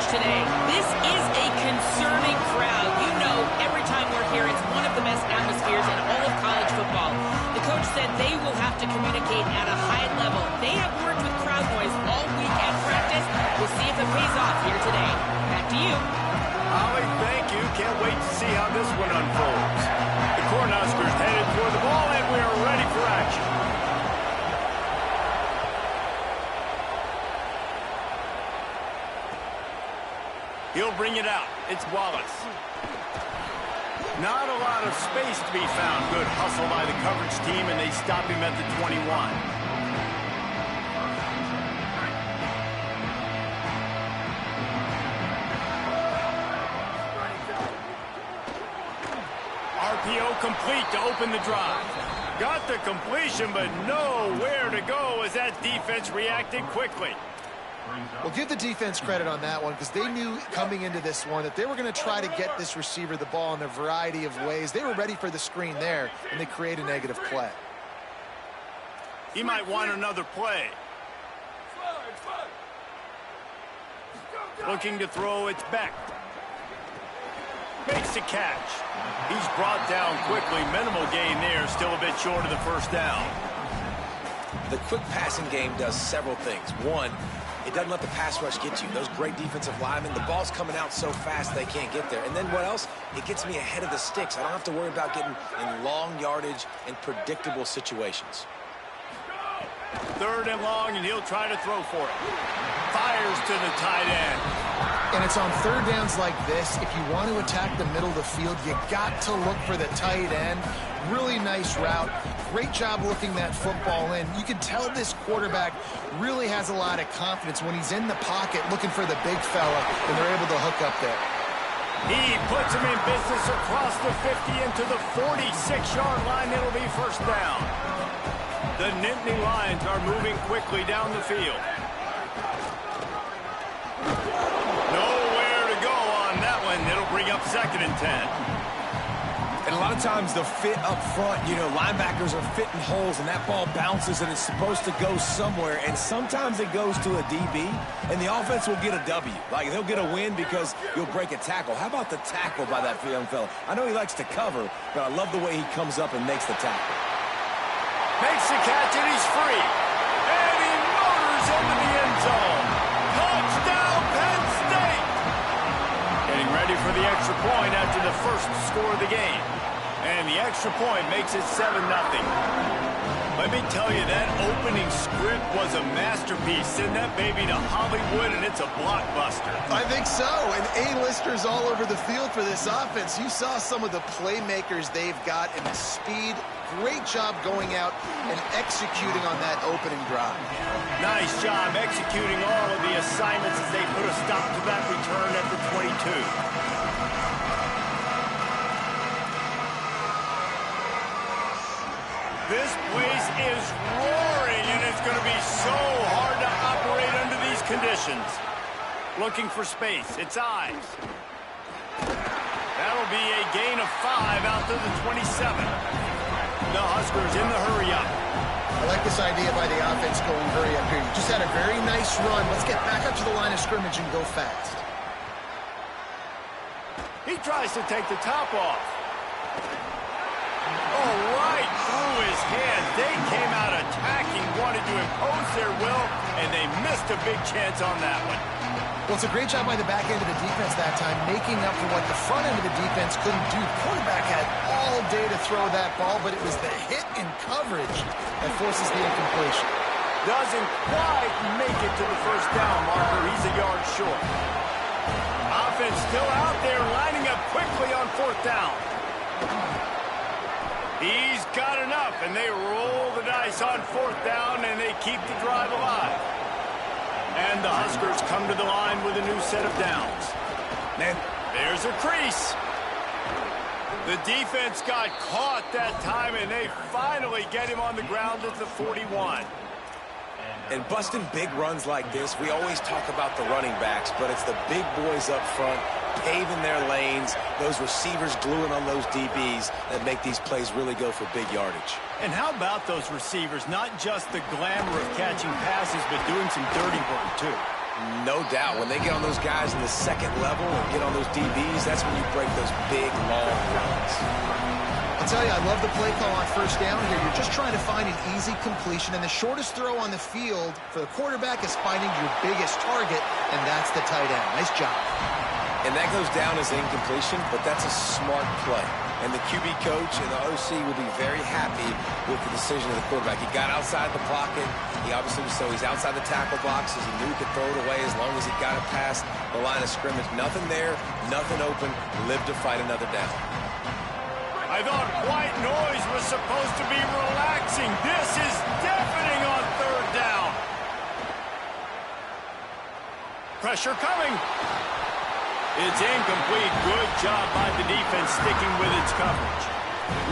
today. This is a concerning crowd. You know, every time we're here, it's one of the best atmospheres in all of college football. The coach said they will have to communicate at a high level. They have worked with crowd noise all week at practice. We'll see if it pays off here today. Back to you. Holly, thank you. Can't wait to see how this one unfolds. The Cornhuskers headed toward the ball, and we are ready for action. He'll bring it out. It's Wallace. Not a lot of space to be found. Good hustle by the coverage team, and they stop him at the 21. RPO complete to open the drive. Got the completion, but nowhere to go as that defense reacted quickly. Well, give the defense credit on that one because they knew coming into this one that they were going to try to get this receiver the ball in a variety of ways. They were ready for the screen there, and they create a negative play. He might want another play. Looking to throw, it's Beck. Makes the catch. He's brought down quickly. Minimal gain there, still a bit short of the first down. The quick passing game does several things. One, it doesn't let the pass rush get you. Those great defensive linemen, the ball's coming out so fast they can't get there. And then what else? It gets me ahead of the sticks. I don't have to worry about getting in long yardage and predictable situations. Third and long, and he'll try to throw for it. Fires to the tight end. And it's on third downs like this. If you want to attack the middle of the field, you got to look for the tight end. Really nice route. Great job looking that football in. You can tell this quarterback really has a lot of confidence when he's in the pocket looking for the big fella, and they're able to hook up there. He puts him in business across the 50 into the 46-yard line. It'll be first down. The Nittany Lions are moving quickly down the field. Nowhere to go on that one. It'll bring up 2nd and 10. And a lot of times the fit up front, you know, linebackers are fitting holes and that ball bounces and it's supposed to go somewhere. And sometimes it goes to a DB and the offense will get a W. Like they'll get a win because you'll break a tackle. How about the tackle by that young fella? I know he likes to cover, but I love the way he comes up and makes the tackle. Makes the catch and he's free. And he motors into the end zone. Touchdown, Penn State! Getting ready for the extra point after the first score of the game. And the extra point makes it 7-0. Let me tell you, that opening script was a masterpiece. Send that baby to Hollywood, and it's a blockbuster. I think so, and A-listers all over the field for this offense. You saw some of the playmakers they've got and the speed. Great job going out and executing on that opening drive. Nice job executing all of the assignments as they put a stop to that return at the 22. This place is roaring, and it's going to be so hard to operate under these conditions. Looking for space. It's Ives. That'll be a gain of 5 out to the 27. The Huskers in the hurry-up. I like this idea by the offense going hurry up here. You just had a very nice run. Let's get back up to the line of scrimmage and go fast. He tries to take the top off. Oh, right through his hands. They came out attacking, wanted to impose their will, and they missed a big chance on that one. Well, it's a great job by the back end of the defense that time, making up for what the front end of the defense couldn't do. Quarterback had all day to throw that ball, but it was the hit in coverage that forces the incompletion. Doesn't quite make it to the first down marker. He's a yard short. Offense still out there, lining up quickly on 4th down. He's got enough, and they roll the dice on 4th down, and they keep the drive alive. And the Huskers come to the line with a new set of downs. And there's a crease. The defense got caught that time, and they finally get him on the ground at the 41. And busting big runs like this, we always talk about the running backs, but it's the big boys up front, paving their lanes, those receivers gluing on those DBs that make these plays really go for big yardage. And how about those receivers? Not just the glamour of catching passes, but doing some dirty work, too. No doubt. When they get on those guys in the second level and get on those DBs, that's when you break those big, long runs. I'll tell you, I love the play call on first down here. You're just trying to find an easy completion, and the shortest throw on the field for the quarterback is finding your biggest target, and that's the tight end. Nice job. And that goes down as incompletion, but that's a smart play. And the QB coach and the OC will be very happy with the decision of the quarterback. He got outside the pocket. He obviously was, so he's outside the tackle boxes. He knew he could throw it away as long as he got it past the line of scrimmage. Nothing there, nothing open. Live to fight another down. I thought white noise was supposed to be relaxing. This is deafening on third down. Pressure coming. It's incomplete. Good job by the defense sticking with its coverage.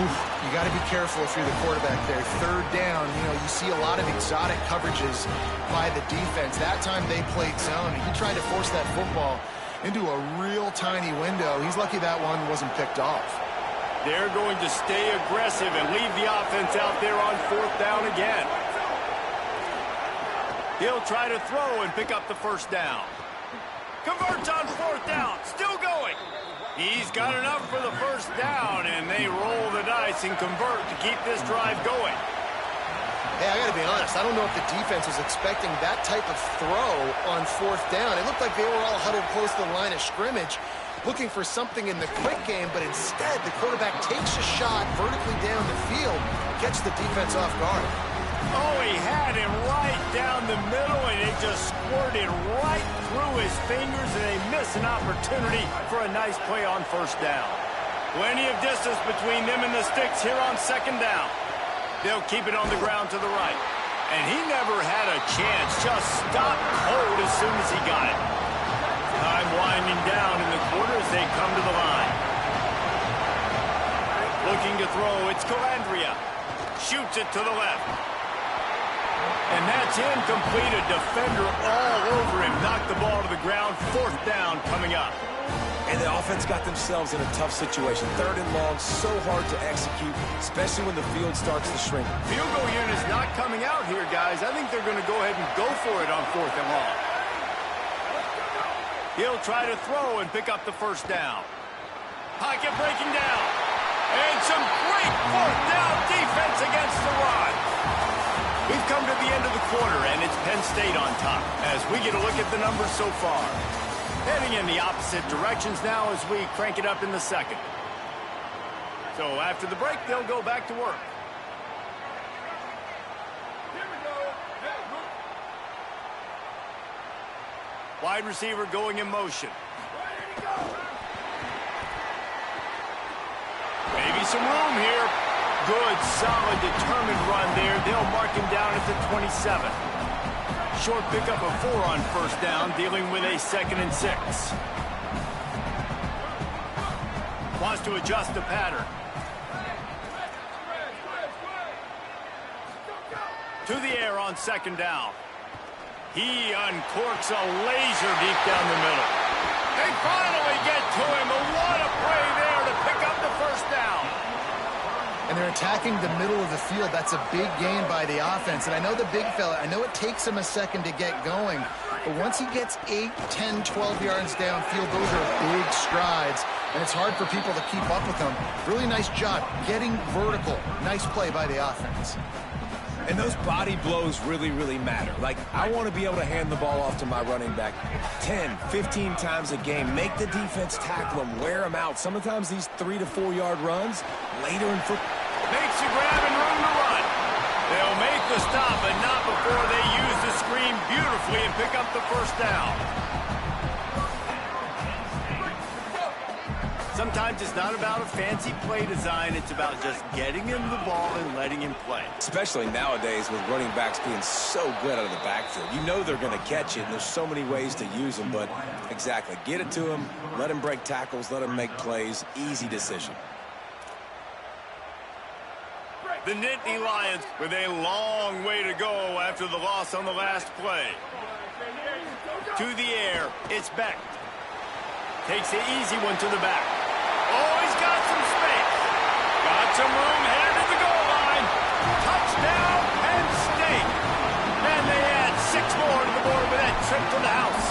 Oof, you got to be careful if you're the quarterback there. Third down, you see a lot of exotic coverages by the defense. That time they played zone, and he tried to force that football into a real tiny window. He's lucky that one wasn't picked off. They're going to stay aggressive and leave the offense out there on fourth down again. He'll try to throw and pick up the first down. Converts on fourth down. Still going. He's got enough for the first down, and they roll the dice and convert to keep this drive going. Hey, I got to be honest. I don't know if the defense was expecting that type of throw on fourth down. It looked like they were all huddled close to the line of scrimmage, looking for something in the quick game, but instead the quarterback takes a shot vertically down the field, gets the defense off guard. Oh, he had him right down the middle, and it just squirted right through his fingers, and they miss an opportunity for a nice play on first down. Plenty of distance between them and the sticks here on second down. They'll keep it on the ground to the right. And he never had a chance, just stopped cold as soon as he got it. Time winding down in the quarter as they come to the line. Looking to throw, it's Calandria. Shoots it to the left. And that's incomplete. A defender all over him. Knocked the ball to the ground. Fourth down coming up. And the offense got themselves in a tough situation. Third and long, so hard to execute, especially when the field starts to shrink. Field goal unit's not coming out here, guys. I think they're going to go ahead and go for it on fourth and long. He'll try to throw and pick up the first down. Pocket breaking down. And some great fourth down defense against the run. We've come to the end of the quarter, and it's Penn State on top as we get a look at the numbers so far. Heading in the opposite directions now as we crank it up in the second. So after the break, they'll go back to work. Wide receiver going in motion. Maybe some room here. Good, solid, determined run there. They'll mark him down at the 27. Short pickup of 4 on first down, dealing with a 2nd and 6. Wants to adjust the pattern. To the air on second down. He uncorks a laser deep down the middle. They finally get to him, but what a play there to pick up the first down. And they're attacking the middle of the field. That's a big gain by the offense. And I know the big fella, I know it takes him a second to get going, but once he gets 8, 10, 12 yards downfield, those are big strides, and it's hard for people to keep up with them. Really nice job getting vertical. Nice play by the offense. And those body blows really, really matter. Like, I want to be able to hand the ball off to my running back 10, 15 times a game. Make the defense tackle him, wear him out. Sometimes these 3 to 4 yard runs later in football. Makes the grab and room to run. They'll make the stop, but not before they use the screen beautifully and pick up the first down. Sometimes it's not about a fancy play design. It's about just getting him the ball and letting him play. Especially nowadays with running backs being so good out of the backfield. You know they're going to catch it, and there's so many ways to use them. But exactly, get it to him, let him break tackles, let him make plays. Easy decision. The Nittany Lions with a long way to go after the loss on the last play. To the air, it's Beck. Takes the easy one to the back. Oh, he's got some space. Got some room, headed to the goal line. Touchdown, Penn State. And they add 6 more to the board with that trip to the house.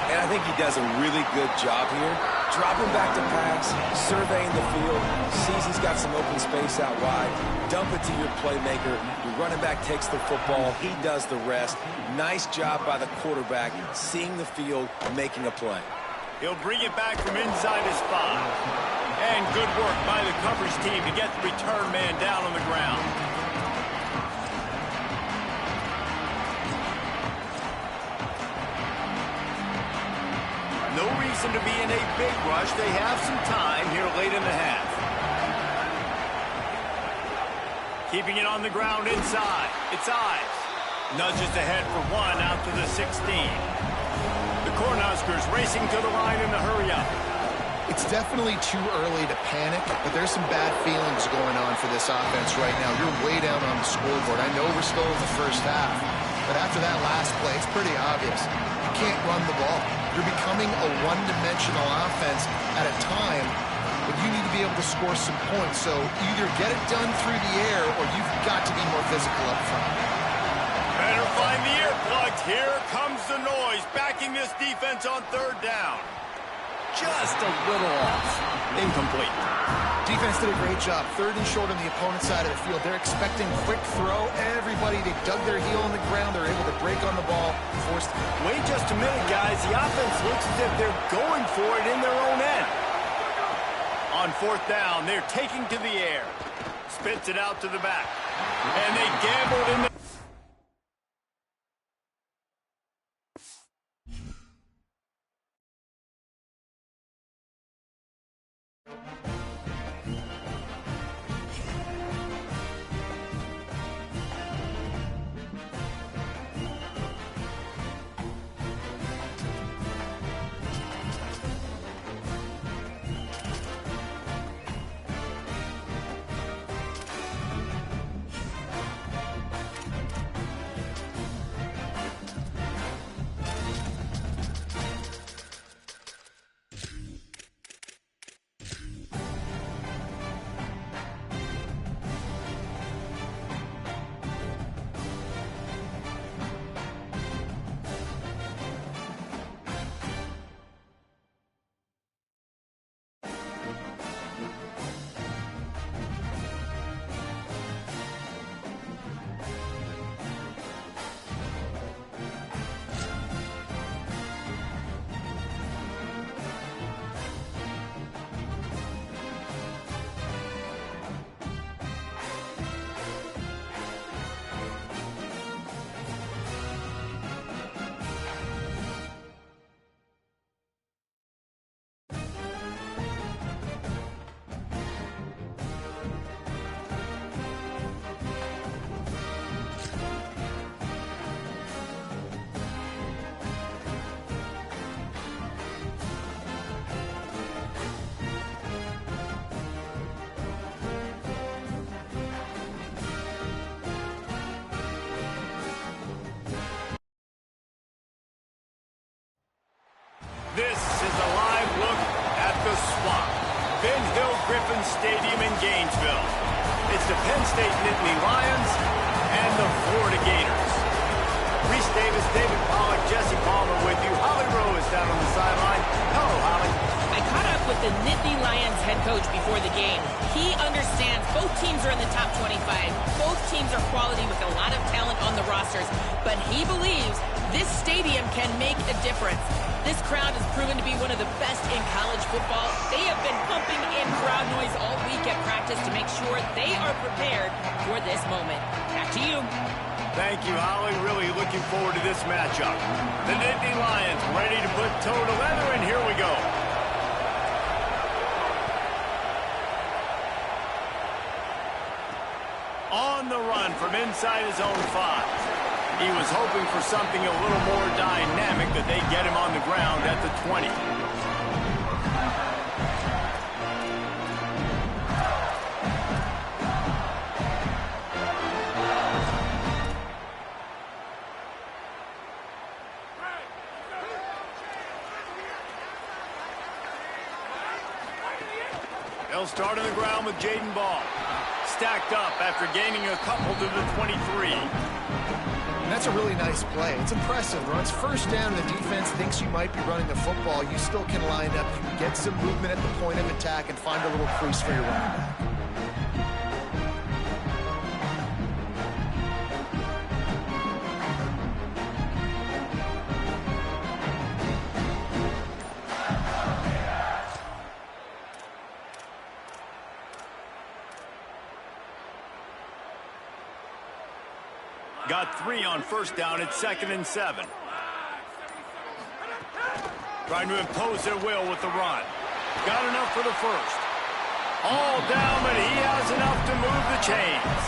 And I think he does a really good job here. Dropping back to pass, surveying the field, sees he's got some open space out wide, dump it to your playmaker. Your running back takes the football. He does the rest. Nice job by the quarterback, seeing the field, making a play. He'll bring it back from inside his 5. And good work by the coverage team to get the return man down on the ground. No reason to be in a big rush. They have some time here late in the half. Keeping it on the ground inside. It's Ives. Nudges ahead for 1 out to the 16. The Cornhuskers racing to the line in the hurry-up. It's definitely too early to panic, but there's some bad feelings going on for this offense right now. You're way down on the scoreboard. I know we're still in the first half, but after that last play, it's pretty obvious. You can't run the ball. You're becoming a one-dimensional offense at a time, but you need to be able to score some points. So either get it done through the air or you've got to be more physical up front. Better find the earplugs. Here comes the noise, backing this defense on 3rd down. Just a little off. Incomplete. Defense did a great job. 3rd and short on the opponent's side of the field. They're expecting quick throw. Everybody, they dug their heel on the ground. They're able to break on the ball. Forced. Wait just a minute, guys. The offense looks as if they're going for it in their own end. On 4th down, they're taking to the air. Spits it out to the back. And they gambled in the... This is a live look at the Swamp, Ben Hill Griffin Stadium in Gainesville. It's the Penn State Nittany Lions and the Florida Gators. Reese Davis, David Pollack, Jesse Palmer with you. Holly Rowe is down on the sideline. Hello, Holly. I caught up with the Nittany Lions head coach before the game. He understands both teams are in the top 25. Both teams are quality with a lot of talent on the rosters. But he believes this stadium can make a difference. This crowd has proven to be one of the best in college football. They have been pumping in crowd noise all week at practice to make sure they are prepared for this moment. Back to you. Thank you, Holly. Really looking forward to this matchup. The Nittany Lions ready to put toe to leather, and here we go. On the run from inside his own 5. He was hoping for something a little more dynamic, that they get him on the ground at the 20. They'll start on the ground with Jaden Ball. Stacked up after gaining a couple to the 23. And that's a really nice play. It's impressive. Runs first down, and the defense thinks you might be running the football. You still can line up, get some movement at the point of attack, and find a little crease for your running back. Got 3 on first down at 2nd and 7. Trying to impose their will with the run. Got enough for the first. All down, but he has enough to move the chains.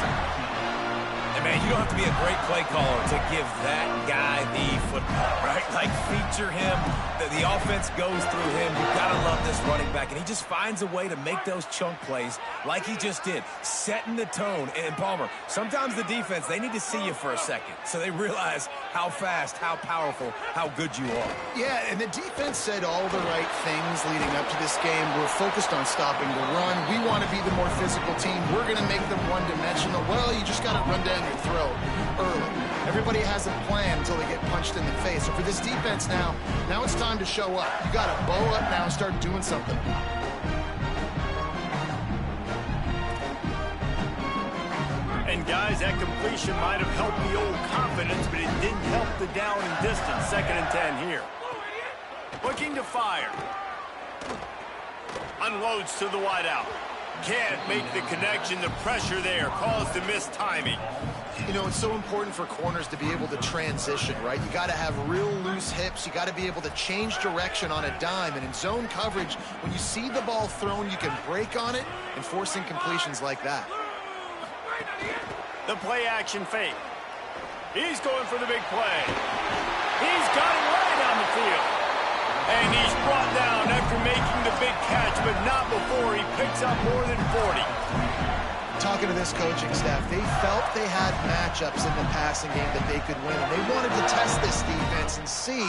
And man, you don't have to be a great play caller to give that guy the football, right? Like, feature him. The offense goes through him. You've got to love this running back. And he just finds a way to make those chunk plays like he just did, setting the tone. And Palmer, sometimes the defense, they need to see you for a second so they realize how fast, how powerful, how good you are. Yeah, and the defense said all the right things leading up to this game. We're focused on stopping the run. We want to be the more physical team. We're going to make them one-dimensional. Well, you just got to run down your throat early. Everybody has a plan until they get punched in the face. So for this defense now it's time to show up. You got to bow up now and start doing something about it. And guys, that completion might have helped the old confidence, but it didn't help the down and distance. 2nd and 10 here. Looking to fire. Unloads to the wideout. Can't make the connection. The pressure there caused the missed timing. You know, it's so important for corners to be able to transition, right? You got to have real loose hips. You got to be able to change direction on a dime. And in zone coverage, when you see the ball thrown, you can break on it and force incompletions like that. The play action fake. He's going for the big play. He's got it right down the field. And he's brought down after making the big catch, but not before he picks up more than 40. Talking to this coaching staff, they felt they had matchups in the passing game that they could win. And they wanted to test this defense and see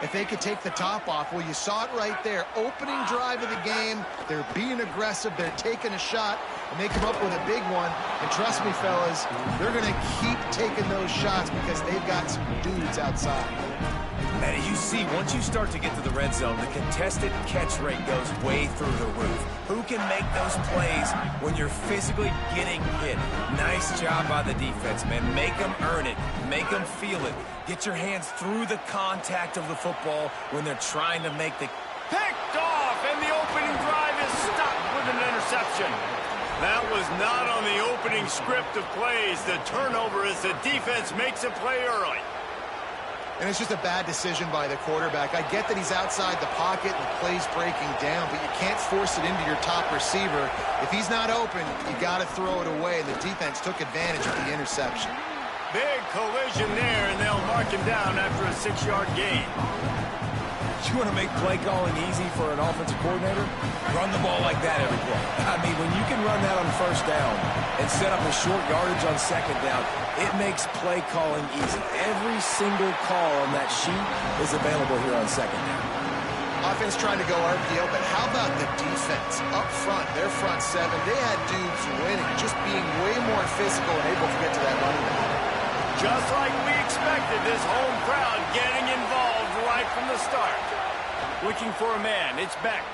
if they could take the top off. Well, you saw it right there. Opening drive of the game, they're being aggressive, they're taking a shot, and they come up with a big one. And trust me, fellas, they're going to keep taking those shots because they've got some dudes outside. And you see, once you start to get to the red zone, the contested catch rate goes way through the roof. Who can make those plays when you're physically getting hit? Nice job by the defense, man. Make them earn it. Make them feel it. Get your hands through the contact of the football when they're trying to make the... Picked off, and the opening drive is stopped with an interception. That was not on the opening script of plays. The turnover as the defense makes a play early. And it's just a bad decision by the quarterback. I get that he's outside the pocket and the play's breaking down, but you can't force it into your top receiver. If he's not open, you got to throw it away. And the defense took advantage of the interception. Big collision there, and they'll mark him down after a 6-yard gain. You want to make play calling easy for an offensive coordinator? Run the ball like that every play. I mean, when you can run that on first down and set up a short yardage on second down, it makes play calling easy. Every single call on that sheet is available here on second down. Offense trying to go RPO, but how about the defense up front? Their front seven, they had dudes winning, just being way more physical and able to get to that running back. Just like we expected, this home crowd getting involved right from the start. Looking for a man, it's Beck.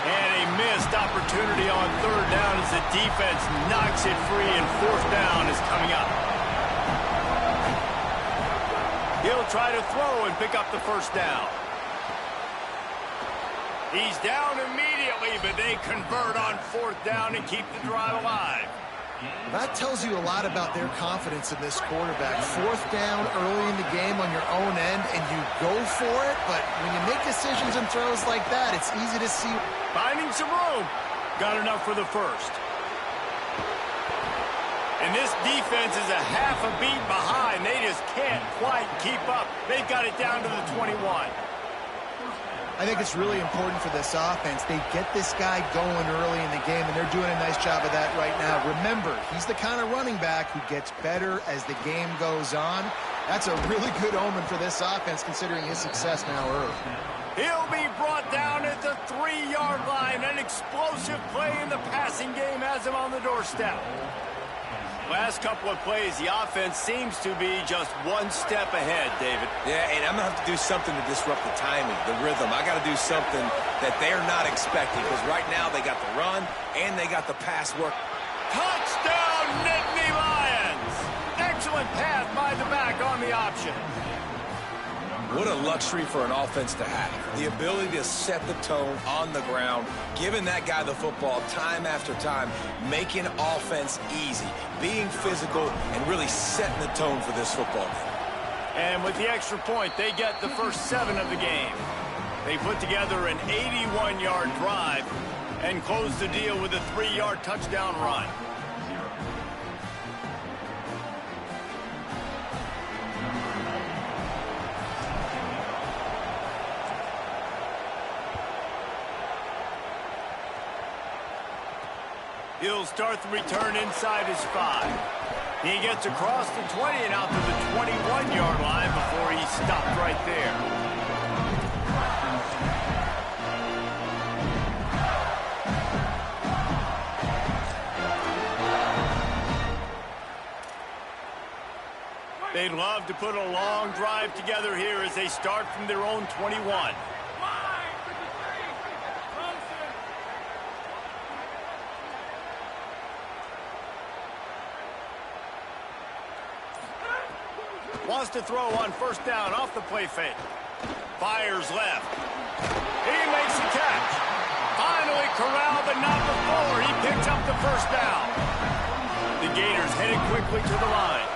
And a missed opportunity on third down as the defense knocks it free, and fourth down is coming up. He'll try to throw and pick up the first down. He's down immediately, but they convert on fourth down and keep the drive alive. That tells you a lot about their confidence in this quarterback. Fourth down early in the game on your own end, and you go for it, but when you make decisions and throws like that, it's easy to see. Finding some room. Got enough for the first. And this defense is a half a beat behind. They just can't quite keep up. They've got it down to the 21. I think it's really important for this offense. They get this guy going early in the game, and they're doing a nice job of that right now. Remember, he's the kind of running back who gets better as the game goes on. That's a really good omen for this offense, considering his success now early. He'll be brought down at the 3-yard line. An explosive play in the passing game has him on the doorstep. Last couple of plays, the offense seems to be just one step ahead, David. Yeah, and I'm going to have to do something to disrupt the timing, the rhythm. I got to do something that they're not expecting, because right now they got the run and they got the pass work. Touchdown, Nittany Lions! Excellent pass by the back on the option. What a luxury for an offense to have. The ability to set the tone on the ground, giving that guy the football time after time, making offense easy, being physical, and really setting the tone for this football game. And with the extra point, they get the first 7 of the game. They put together an 81-yard drive and close the deal with a 3-yard touchdown run. He'll start the return inside his 5. He gets across the 20 and out to the 21-yard line before he stopped right there. They'd love to put a long drive together here as they start from their own 21. Wants to throw on first down off the play fake. Fires left. He makes the catch. Finally corralled, but not before. He picks up the first down. The Gators headed quickly to the line.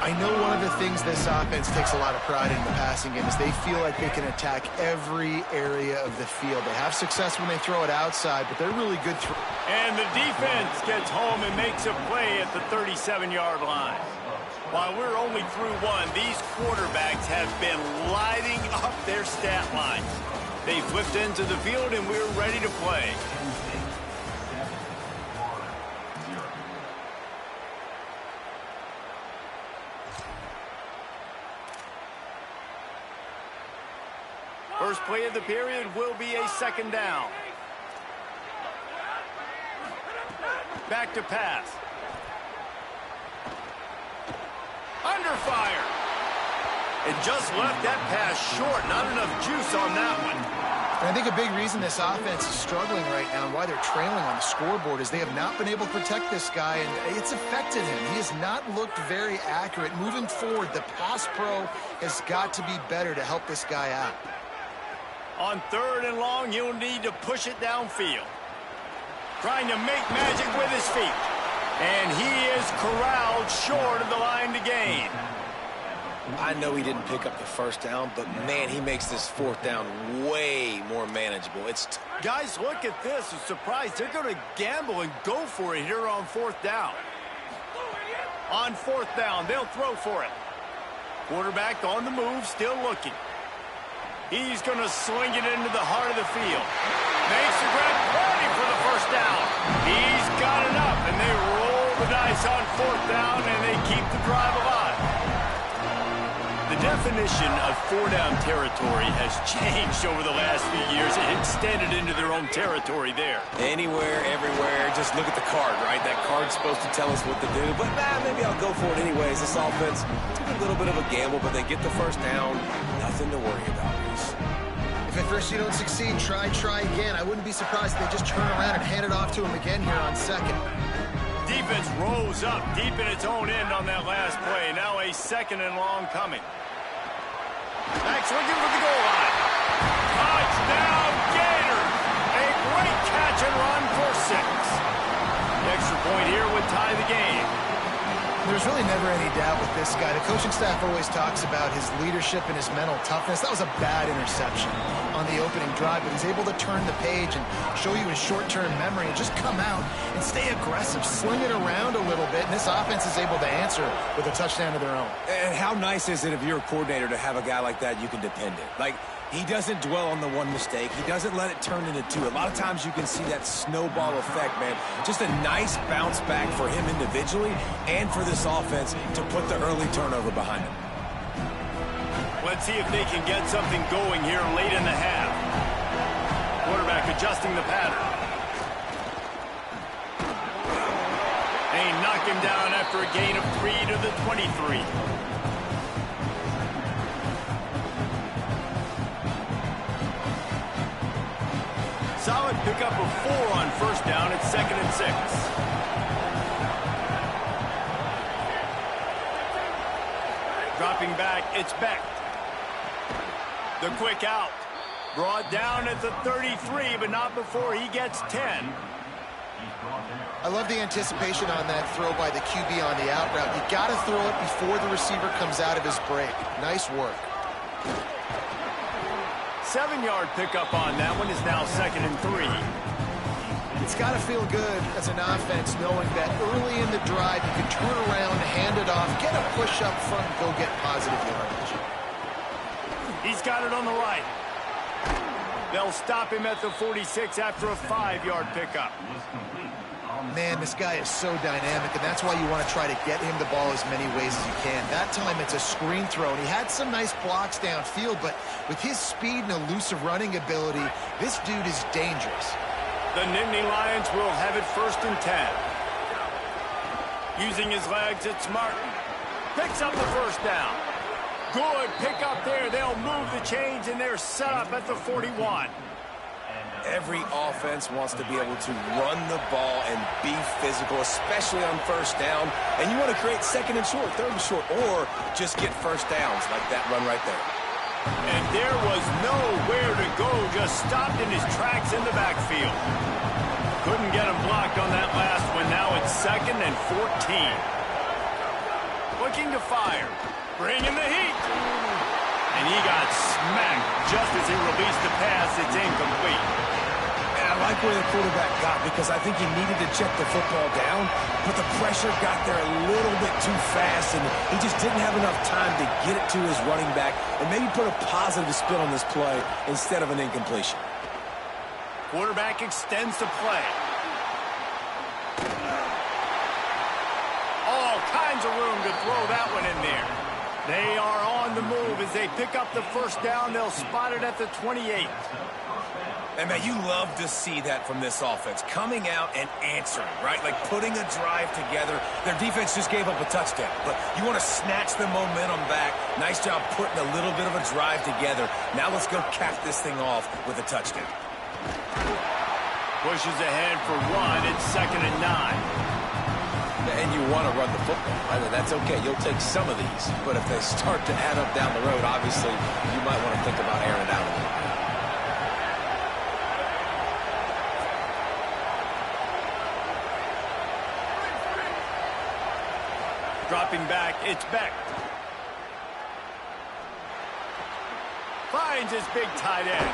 I know one of the things this offense takes a lot of pride in the passing game is they feel like they can attack every area of the field. They have success when they throw it outside, but they're really good through. And the defense gets home and makes a play at the 37-yard line. While we're only through 1, these quarterbacks have been lighting up their stat lines. They flipped into the field, and we're ready to play. First play of the period will be a second down. Back to pass. Under fire. And just left that pass short. Not enough juice on that one. And I think a big reason this offense is struggling right now and why they're trailing on the scoreboard is they have not been able to protect this guy, and it's affected him. He has not looked very accurate. Moving forward, the pass pro has got to be better to help this guy out. On 3rd and long, he'll need to push it downfield. Trying to make magic with his feet. And he is corralled short of the line to gain. I know he didn't pick up the first down, but, man, he makes this 4th down way more manageable. Guys, look at this. I'm surprised they're going to gamble and go for it here on 4th down. On 4th down, they'll throw for it. Quarterback on the move, still looking. He's going to swing it into the heart of the field. Makes the grab, ready for the first down. He's got enough, and they roll the dice on 4th down, and they keep the drive alive. The definition of 4-down territory has changed over the last few years. It extended into their own territory there. Anywhere, everywhere, just look at the card, right? That card's supposed to tell us what to do, but maybe I'll go for it anyways. This offense took a little bit of a gamble, but they get the first down. Nothing to worry about, Reese. If at first you don't succeed, try again. I wouldn't be surprised if they just turn around and hand it off to him again here on 2nd. Defense rose up deep in its own end on that last play. Now a 2nd and long coming. Back swinging for the goal line. Touchdown, Gators! A great catch and run for 6. The extra point here would tie the game. There's really never any doubt with this guy. The coaching staff always talks about his leadership and his mental toughness. That was a bad interception on the opening drive, but he's able to turn the page and show you his short-term memory and just come out and stay aggressive, sling it around a little bit, and this offense is able to answer with a touchdown of their own. And how nice is it if you're a coordinator to have a guy like that you can depend on? Like, he doesn't dwell on the one mistake. He doesn't let it turn into 2. A lot of times you can see that snowball effect, man. Just a nice bounce back for him individually and for this offense to put the early turnover behind him. Let's see if they can get something going here late in the half. Quarterback adjusting the pattern. And gain. Knock him down after a gain of 3 to the 23. Solid pickup of 4 on first down at 2nd and 6. Dropping back, it's Beck. The quick out. Brought down at the 33, but not before he gets 10. I love the anticipation on that throw by the QB on the out route. You got to throw it before the receiver comes out of his break. Nice work. 7-yard pickup on that one is now 2nd and 3. It's got to feel good as an offense knowing that early in the drive you can turn around, hand it off, get a push up front, and go get positive yardage. He's got it on the right. They'll stop him at the 46 after a 5-yard pickup. Man, this guy is so dynamic, and that's why you want to try to get him the ball as many ways as you can. That time it's a screen throw, and he had some nice blocks downfield, but with his speed and elusive running ability, this dude is dangerous. The Nittany Lions will have it 1st and 10. Using his legs, it's Martin. Picks up the first down. Good pick up there. They'll move the chains, and they're set up at the 41. Every offense wants to be able to run the ball and be physical, especially on first down. And you want to create 2nd and short, 3rd and short, or just get first downs like that run right there. And there was nowhere to go, just stopped in his tracks in the backfield. Couldn't get him blocked on that last one. Now it's 2nd and 14. Looking to fire. Bringing the heat. And he got smacked just as he released the pass. It's incomplete. And I like where the quarterback got because I think he needed to check the football down, but the pressure got there a little bit too fast, and he just didn't have enough time to get it to his running back and maybe put a positive spin on this play instead of an incompletion. Quarterback extends the play. All kinds of room to throw that one in there. They are on the move as they pick up the first down. They'll spot it at the 28. And, man, you love to see that from this offense, coming out and answering, right? Like putting a drive together. Their defense just gave up a touchdown, but you want to snatch the momentum back. Nice job putting a little bit of a drive together. Now let's go cap this thing off with a touchdown. Pushes ahead for 1. It's 2nd and 9. And you want to run the football, right? And that's okay. You'll take some of these. But if they start to add up down the road, obviously, you might want to think about airing it out a little bit. Dropping back, it's Beck. Finds his big tight end.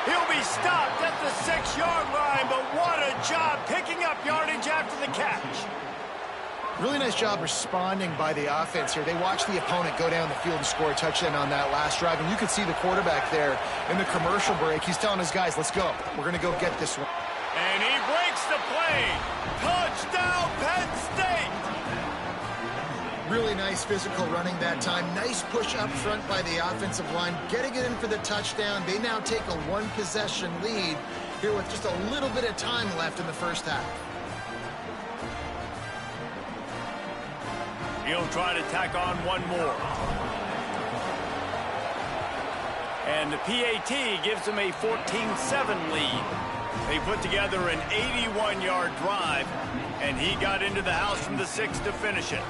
He'll be stopped at the 6-yard line, but what a job picking up yardage after the catch. Really nice job responding by the offense here. They watched the opponent go down the field and score a touchdown on that last drive, and you could see the quarterback there in the commercial break. He's telling his guys, let's go. We're going to go get this one. And he breaks the play. Touchdown, Penn State. Really nice physical running that time. Nice push up front by the offensive line. Getting it in for the touchdown. They now take a 1-possession lead here with just a little bit of time left in the first half. He'll try to tack on one more. And the PAT gives him a 14-7 lead. They put together an 81-yard drive, and he got into the house from the 6 to finish it.